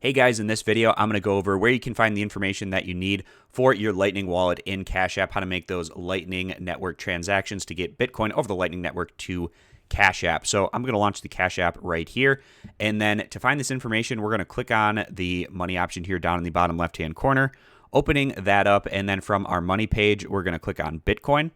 Hey guys, in this video, I'm going to go over where you can find the information that you need for your Lightning wallet in Cash App, how to make those Lightning Network transactions to get Bitcoin over the Lightning Network to Cash App. So I'm going to launch the Cash App right here. And then to find this information, we're going to click on the money option here down in the bottom left-hand corner, opening that up. And then from our money page, we're going to click on Bitcoin.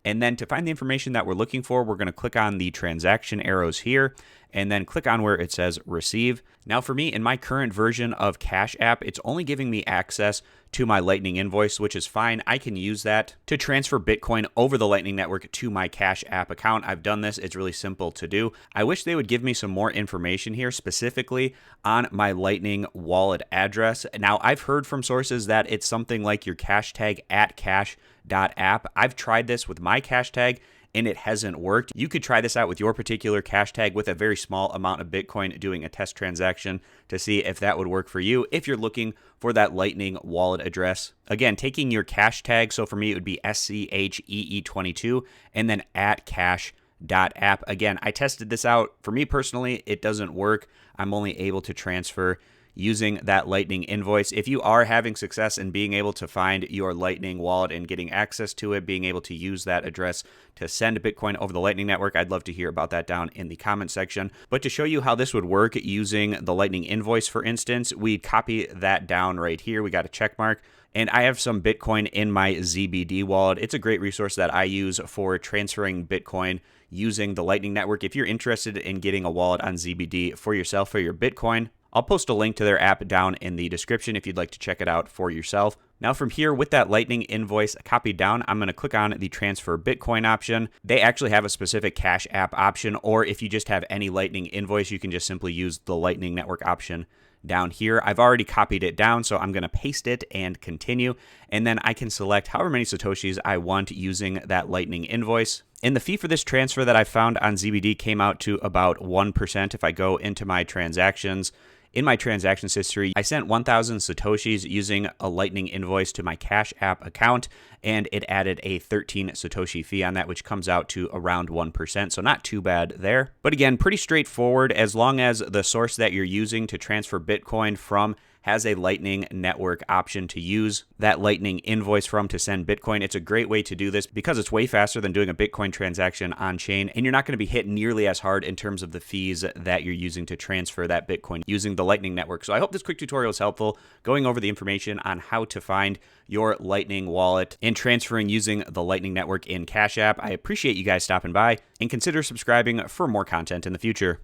And then to find the information that we're looking for, we're going to click on the transaction arrows here and then click on where it says receive. Now for me, in my current version of Cash App, it's only giving me access to my Lightning invoice, which is fine. I can use that to transfer Bitcoin over the Lightning Network to my Cash App account. I've done this. It's really simple to do. I wish they would give me some more information here, specifically on my Lightning wallet address. Now, I've heard from sources that it's something like your cash tag at cash.app. I've tried this with my cash tag and it hasn't worked. You could try this out with your particular cash tag with a very small amount of Bitcoin, doing a test transaction to see if that would work for you if you're looking for that Lightning wallet address. Again, taking your cash tag, so for me it would be SCHEE22 and then at cash.app. Again, I tested this out. For me personally, it doesn't work. I'm only able to transfer using that Lightning invoice. If you are having success in being able to find your Lightning wallet and getting access to it, being able to use that address to send Bitcoin over the Lightning Network, I'd love to hear about that down in the comment section. But to show you how this would work using the Lightning invoice, for instance, we'd copy that down right here. We got a check mark. And I have some Bitcoin in my ZBD wallet. It's a great resource that I use for transferring Bitcoin using the Lightning Network. If you're interested in getting a wallet on ZBD for yourself for your Bitcoin, I'll post a link to their app down in the description if you'd like to check it out for yourself. Now from here, with that Lightning invoice copied down, I'm going to click on the transfer Bitcoin option. They actually have a specific Cash App option, or if you just have any Lightning invoice, you can just simply use the Lightning Network option down here. I've already copied it down, so I'm going to paste it and continue. And then I can select however many Satoshis I want using that Lightning invoice. And the fee for this transfer that I found on ZBD came out to about 1%. If I go into my transactions, in my transactions history, I sent 1,000 Satoshis using a Lightning invoice to my Cash App account, and it added a 13 Satoshi fee on that, which comes out to around 1%, so not too bad there. But again, pretty straightforward as long as the source that you're using to transfer Bitcoin from has a Lightning Network option to use that Lightning invoice from to send Bitcoin. It's a great way to do this because it's way faster than doing a Bitcoin transaction on chain, and you're not going to be hit nearly as hard in terms of the fees that you're using to transfer that Bitcoin using the Lightning Network. So I hope this quick tutorial is helpful, going over the information on how to find your Lightning wallet and transferring using the Lightning Network in Cash App. I appreciate you guys stopping by, and consider subscribing for more content in the future.